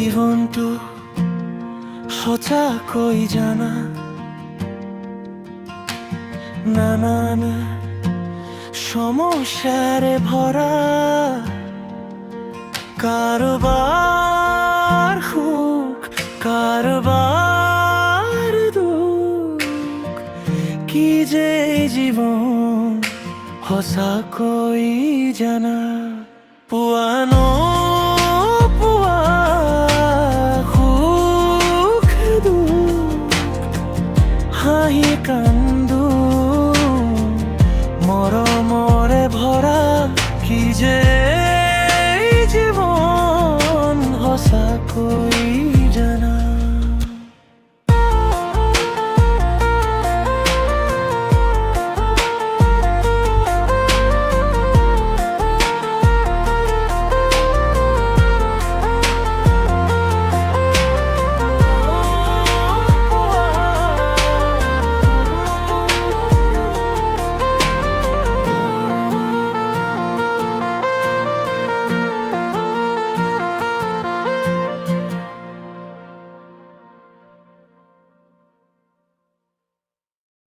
জীৱনটো সঁচাকৈ জানা নানান সমস্যাৰে ভৰা কাৰোবাৰ সুখ কাৰোবাৰ দুখ কি যে এই জীৱন সঁচাকৈ জানা পুৱা